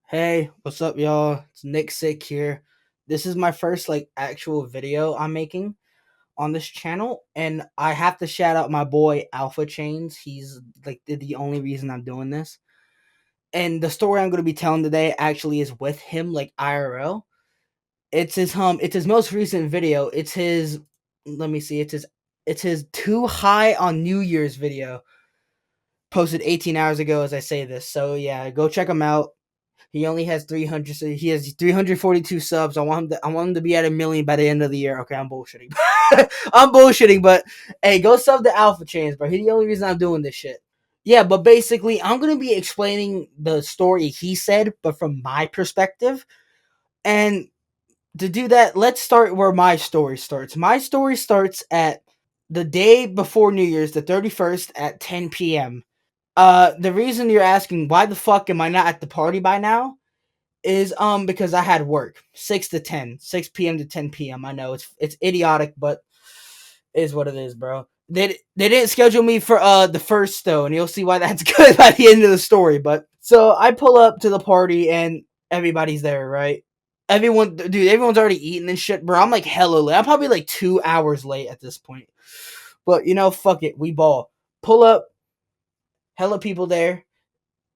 Hey, what's up, y'all? It's Nick Sick here. This is my first actual video I'm making on this channel, and I have to shout out my boy Alpha Chains. He's the only reason I'm doing this. And the story I'm going to be telling today actually is with him, like IRL. It's his most recent video. It's his let me see, it's his too high on New Year's video posted 18 hours ago as I say this. So yeah, go check him out. He only has 300. So he has 342 subs. I want him to be at a million by the end of the year. Okay, I'm bullshitting. I'm bullshitting, but hey, go sub the Alpha Chains, bro. He's the only reason I'm doing this shit. Yeah, but basically, I'm gonna be explaining the story he said, but from my perspective. And to do that, let's start where my story starts. My story starts at the day before New Year's, the 31st at 10 p.m. The reason you're asking why the fuck am I not at the party by now is because I had work 6 p.m. to 10 p.m. I know it's idiotic, but it is what it is, bro. They didn't schedule me for the first though, and you'll see why that's good by the end of the story. But so I pull up to the party and everybody's there, right? Everyone's already eating and shit, bro. I'm like hella late. I'm probably like 2 hours late at this point. But fuck it, we ball. Pull up, hella people there.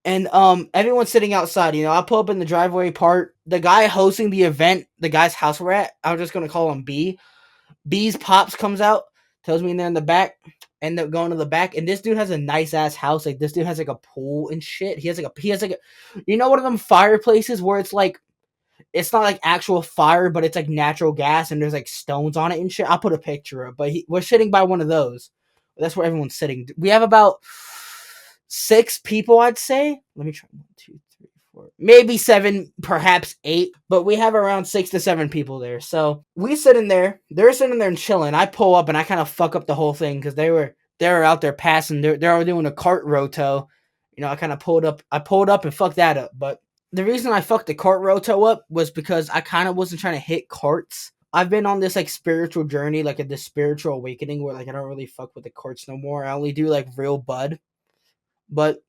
And everyone's sitting outside. I pull up in the driveway part. The guy hosting the event, the guy's house we're at, I'm just gonna call him B. B's pops comes out, tells me they're in the back. End up going to the back, and this dude has a nice ass house. Like this dude has like a pool and shit. One of them fireplaces where it's not like actual fire, but it's like natural gas, and there's like stones on it and shit. I'll put a picture of, but we're sitting by one of those. That's where everyone's sitting. We have about 6 people, I'd say. Let me try. 1, 2, 3, 4, maybe 7, perhaps 8, but we have around 6 to 7 people there. So we sitting there. They're sitting there and chilling. I pull up and I kind of fuck up the whole thing because they were out there passing. They're doing a cart roto. I kind of pulled up. I pulled up and fucked that up. But the reason I fucked the cart roto up was because I kind of wasn't trying to hit carts. I've been on this spiritual journey, this spiritual awakening where I don't really fuck with the carts no more. I only do real bud. But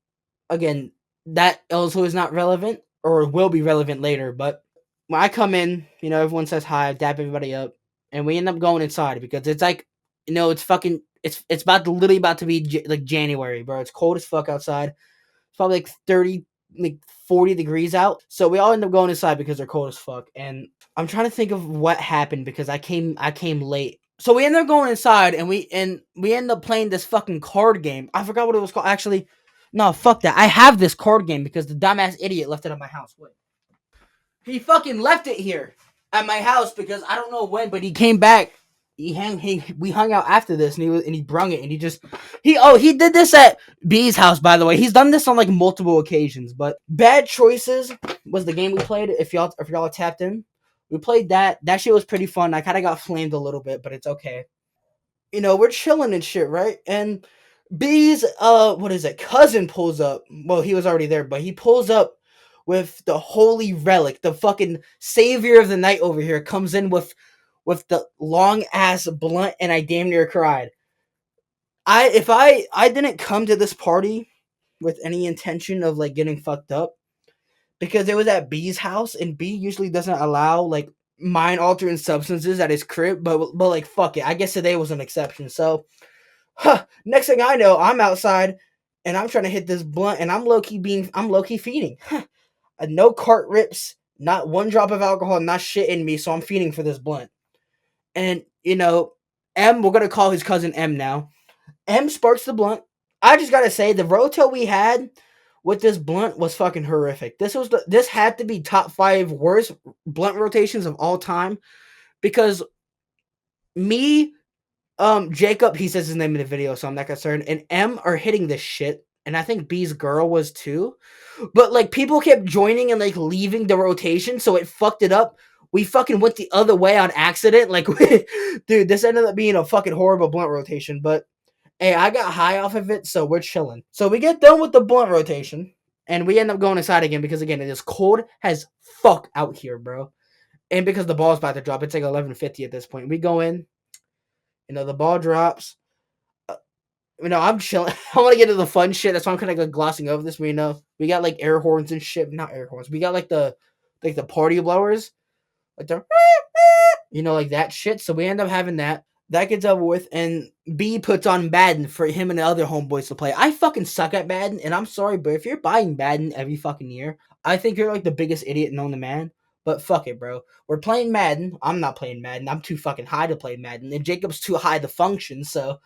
again, that also is not relevant or will be relevant later. But when I come in, everyone says hi, dap everybody up, and we end up going inside because it's it's fucking, it's literally about to be January, bro. It's cold as fuck outside. It's probably 30, 40 degrees out. So we all end up going inside because they're cold as fuck. And I'm trying to think of what happened because I came late. So we end up going inside and we end up playing this fucking card game. I forgot what it was called. Actually, no, fuck that. I have this card game because the dumbass idiot left it at my house. Wait. He fucking left it here at my house because I don't know when, but he came back. We hung out after this and he brung it and he did this at B's house, by the way. He's done this on multiple occasions, but Bad Choices was the game we played. If y'all are tapped in, we played that. That shit was pretty fun. I kind of got flamed a little bit, but it's okay. We're chilling and shit, right? And B's what is it? Cousin pulls up. Well, he was already there, but he pulls up with the holy relic, the fucking savior of the night over here comes in with the long ass blunt, and I damn near cried. If I didn't come to this party with any intention of getting fucked up because it was at B's house and B usually doesn't allow mind altering substances at his crib, but fuck it. I guess today was an exception. So next thing I know, I'm outside and I'm trying to hit this blunt and I'm low key feeding. No cart rips, not one drop of alcohol, not shit in me, so I'm feeding for this blunt. And M, we're gonna call his cousin M now. M sparks the blunt. I just gotta say, the roto we had with this blunt was fucking horrific. This had to be top 5 worst blunt rotations of all time because me, Jacob, he says his name in the video, so I'm not concerned, and M are hitting this shit, and I think B's girl was too. But people kept joining and leaving the rotation, so it fucked it up. We fucking went the other way on accident. Dude, this ended up being a fucking horrible blunt rotation. But hey, I got high off of it, so we're chilling. So we get done with the blunt rotation, and we end up going inside again because again, it is cold as fuck out here, bro. And because the ball's about to drop, it's 11:50 at this point. We go in, the ball drops. I'm chilling. I want to get to the fun shit. That's why I'm kind of like glossing over this. We got like air horns and shit. Not air horns. We got like the party blowers, like the like that shit. So we end up having that. That gets over with, and B puts on Madden for him and the other homeboys to play. I fucking suck at Madden, and I'm sorry, but if you're buying Madden every fucking year, I think you're like the biggest idiot known to man. But fuck it, bro. We're playing Madden. I'm not playing Madden. I'm too fucking high to play Madden, and Jacob's too high to function. So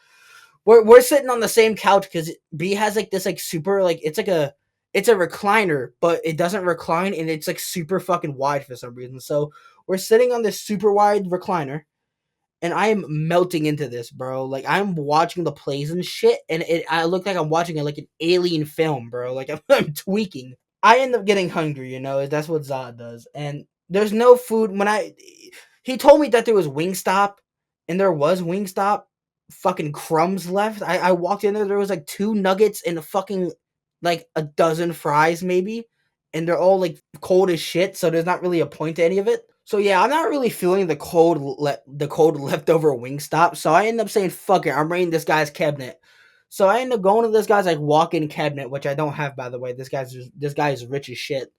we're sitting on the same couch because B has like this like super like it's a recliner, but it doesn't recline, and it's like super fucking wide for some reason. So we're sitting on this super wide recliner, and I am melting into this, bro. Like I'm watching the plays and shit, and I look like I'm watching like an alien film, bro. Like I'm tweaking. I end up getting hungry, that's what Zod does. And there's no food he told me that there was Wingstop, and there was Wingstop fucking crumbs left. I walked in there was like two nuggets and a fucking like a dozen fries maybe, and they're all like cold as shit, so there's not really a point to any of it. So yeah, I'm not really feeling the cold leftover Wingstop. So I end up saying fuck it, I'm raiding this guy's cabinet. So I end up going to this guy's like walk-in cabinet, which I don't have by the way. This guy is rich as shit.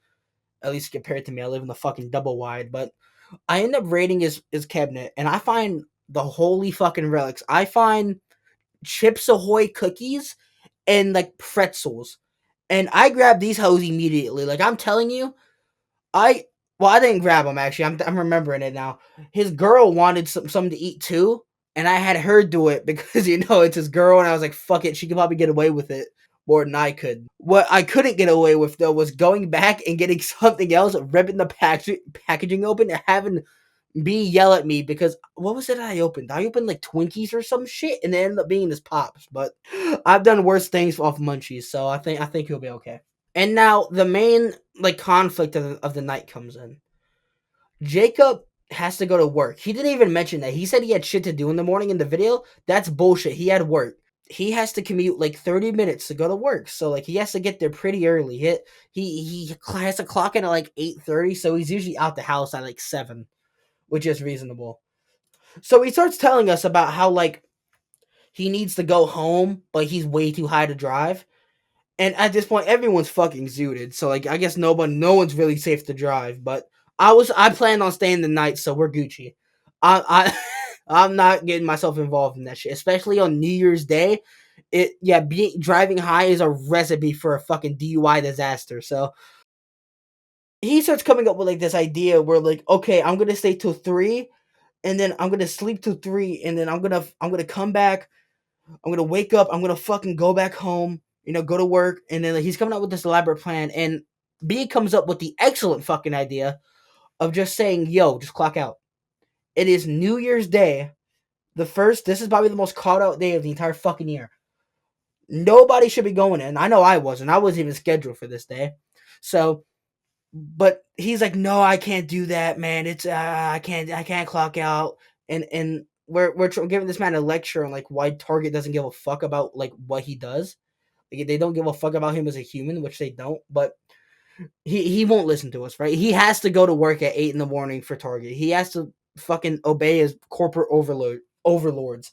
At least compared to me, I live in the fucking double wide. But I end up raiding his cabinet, and I find the holy fucking relics. I find Chips Ahoy cookies and like pretzels, and I grab these hoes immediately. Like I'm telling you, I I didn't grab him actually. I'm remembering it now. His girl wanted something to eat too, and I had her do it because it's his girl, and I was like, fuck it, she could probably get away with it more than I could. What I couldn't get away with though was going back and getting something else, ripping the packaging open, and having B yell at me because what was it I opened? I opened like Twinkies or some shit, and it ended up being his pops. But I've done worse things off munchies, so I think he'll be okay. And now the main like conflict of the night comes in. Jacob has to go to work. He didn't even mention that. He said he had shit to do in the morning in the video. That's bullshit. He had work. He has to commute like 30 minutes to go to work. So like he has to get there pretty early. He has to clock in at like 8:30, so he's usually out the house at like 7, which is reasonable. So he starts telling us about how like he needs to go home, but he's way too high to drive. And at this point, everyone's fucking zooted. So like, I guess no one's really safe to drive. But I planned on staying the night, so we're Gucci. I I'm not getting myself involved in that shit, especially on New Year's Day. Driving high is a recipe for a fucking DUI disaster. So he starts coming up with like this idea where like, okay, I'm gonna stay till 3, and then I'm gonna sleep till 3, and then I'm gonna come back. I'm gonna wake up. I'm gonna fucking go back home. Go to work, and then like, he's coming up with this elaborate plan. And B comes up with the excellent fucking idea of just saying, "Yo, just clock out. It is New Year's Day, the first. This is probably the most called out day of the entire fucking year. Nobody should be going in. I know I wasn't. I wasn't even scheduled for this day. So, but he's like, no, I can't do that, man. It's I can't clock out. And we're giving this man a lecture on like why Target doesn't give a fuck about like what he does. Like, they don't give a fuck about him as a human, which they don't. But he won't listen to us, right? He has to go to work at 8 in the morning for Target. He has to fucking obey his corporate overlords.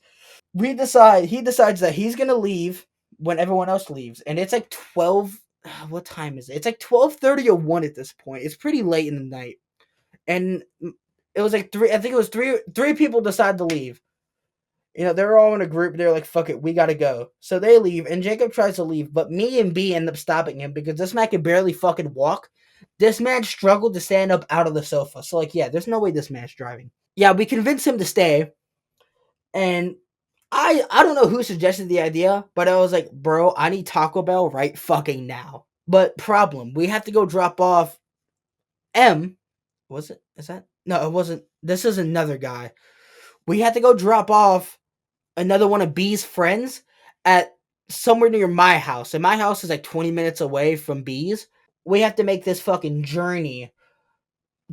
He decides that he's gonna leave when everyone else leaves, and it's like 12. What time is it? It's like 12:30 or 1 at this point. It's pretty late in the night, and it was like three. I think it was three people decide to leave. They're all in a group. They're like, fuck it, we gotta go. So they leave, and Jacob tries to leave, but me and B end up stopping him because this man can barely fucking walk. This man struggled to stand up out of the sofa. So, like, yeah, there's no way this man's driving. Yeah, we convinced him to stay, and I don't know who suggested the idea, but I was like, bro, I need Taco Bell right fucking now. But problem, we have to go drop off M. Was it? Is that? No, it wasn't. This is another guy. We had to go drop off another one of B's friends at somewhere near my house. And my house is like 20 minutes away from B's. We have to make this fucking journey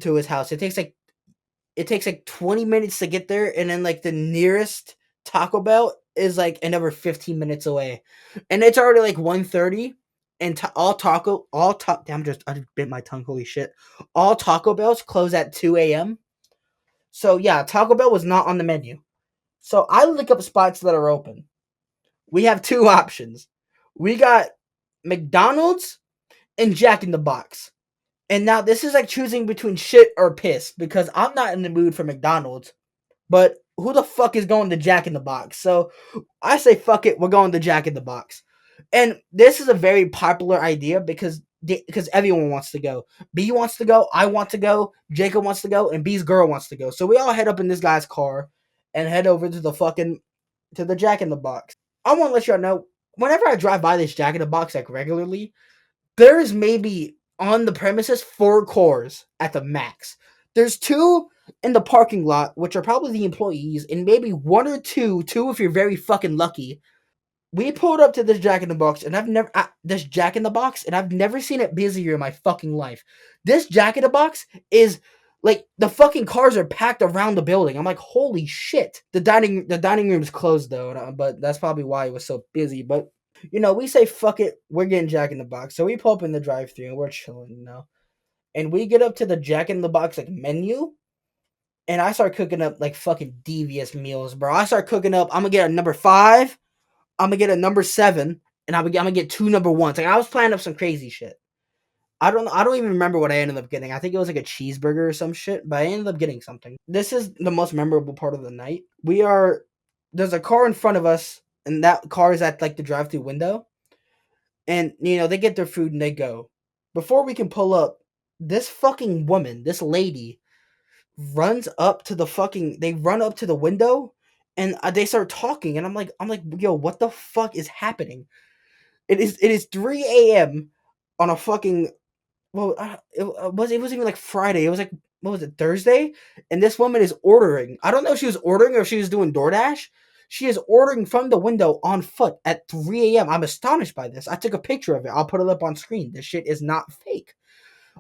to his house. It takes like 20 minutes to get there, and then like the nearest Taco Bell is like another 15 minutes away. And it's already like 1:30, and I just bit my tongue, holy shit. All Taco Bells close at 2 a.m. So yeah, Taco Bell was not on the menu. So I look up spots that are open. We have two options. We got McDonald's and Jack in the Box. And now this is like choosing between shit or piss because I'm not in the mood for McDonald's. But who the fuck is going to Jack in the Box? So I say fuck it, we're going to Jack in the Box. And this is a very popular idea because everyone wants to go. B wants to go, I want to go, Jacob wants to go, and B's girl wants to go. So we all head up in this guy's car and head over to the Jack in the Box. I want to let y'all know whenever I drive by this Jack in the Box like regularly, there is maybe on the premises 4 cars at the max. There's two in the parking lot, which are probably the employees, and maybe one or two if you're very fucking lucky. We pulled up to this Jack in the Box, and this Jack in the Box, and I've never seen it busier in my fucking life. This Jack in the Box is like the fucking cars are packed around the building. I'm like, holy shit. The dining room's closed though, but that's probably why it was so busy. But we say fuck it, we're getting Jack in the Box. So we pull up in the drive-thru and we're chilling. And we get up to the Jack in the Box like menu, and I start cooking up like fucking devious meals, bro. I start cooking up. I'm gonna get a number 5. I'm gonna get a number 7, and I'm gonna get 2 number 1s. Like I was planning up some crazy shit. I don't know. I don't even remember what I ended up getting. I think it was like a cheeseburger or some shit, but I ended up getting something. This is the most memorable part of the night. There's a car in front of us, and that car is at like the drive-through window. And they get their food and they go. Before we can pull up, this fucking woman, this lady, they run up to the window, and they start talking, and I'm like, yo, what the fuck is happening? It is 3 a.m. on a fucking well, it wasn't even like Friday. It was like, what was it, Thursday? And this woman is ordering. I don't know if she was ordering or if she was doing DoorDash. She is ordering from the window on foot at 3 a.m. I'm astonished by this. I took a picture of it. I'll put it up on screen. This shit is not fake.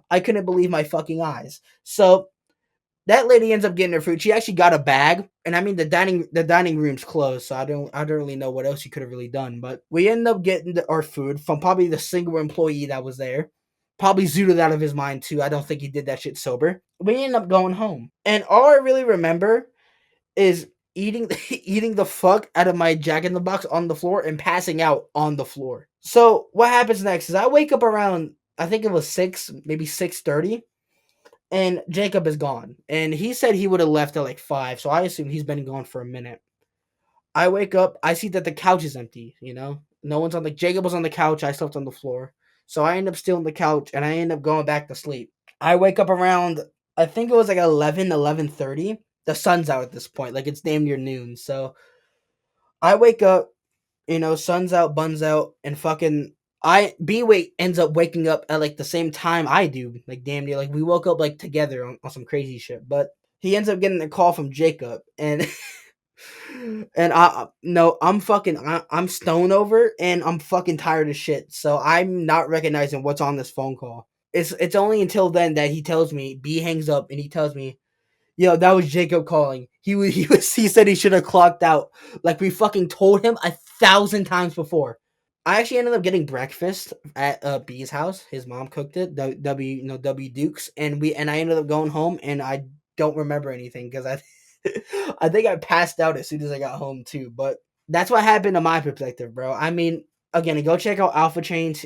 I couldn't believe my fucking eyes. So that lady ends up getting her food. She actually got a bag, and I mean the dining room's closed, so I don't really know what else she could have really done. But we ended up getting our food from probably the single employee that was there. Probably zooted out of his mind too. I don't think he did that shit sober. We ended up going home, and all I really remember is eating eating the fuck out of my Jack in the Box on the floor and passing out on the floor. So what happens next is I wake up around, I think it was 6, maybe 6:30, and Jacob is gone. And he said he would have left at like 5, so I assume he's been gone for a minute. I wake up, I see that the couch is empty. No one's on the Jacob was on the couch, I slept on the floor. So I end up stealing the couch and I end up going back to sleep. I wake up around, I think it was like 11:30. The sun's out at this point, like it's damn near noon. So I wake up, sun's out, buns out, and fucking I B wait ends up waking up at like the same time I do, like damn near, like we woke up like together on some crazy shit. But he ends up getting a call from Jacob, and and I no, I'm stone over, and I'm fucking tired of shit. So I'm not recognizing what's on this phone call. It's only until then that he tells me, B hangs up and he tells me, yo, that was Jacob calling. He said he should have clocked out. Like we fucking told him 1,000 times before. I actually ended up getting breakfast at B's house. His mom cooked it. W Dukes, and I ended up going home, and I don't remember anything because I I think I passed out as soon as I got home too. But that's what happened to my perspective, bro. I mean, again, go check out Alpha Chains.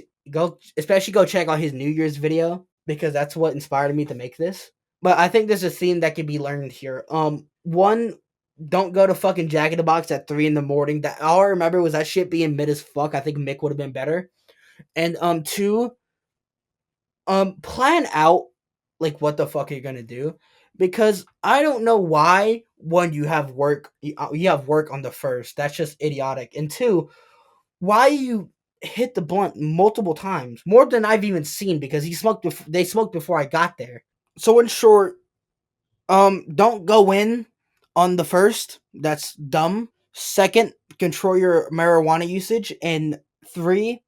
Especially go check out his New Year's video because that's what inspired me to make this. But I think there's a theme that can be learned here. One, don't go to fucking Jack in the Box at 3 in the morning. That all I remember was that shit being mid as fuck. I think Mick would have been better. And two, plan out like what the fuck you're gonna do, because I don't know why one you have work on the first. That's just idiotic. And two, why you hit the blunt multiple times, more than I've even seen, because they smoked before I got there. So in short, don't go in on the first. That's dumb. Second, control your marijuana usage. And 3,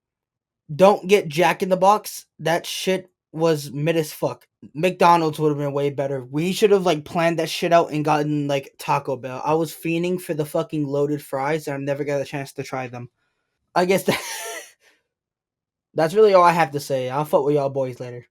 don't get Jack in the Box. That shit was mid as fuck. McDonald's would have been way better. We should have like planned that shit out and gotten like Taco Bell. I was fiending for the fucking loaded fries and I never got a chance to try them. I guess that's really all I have to say. I'll fuck with y'all boys later.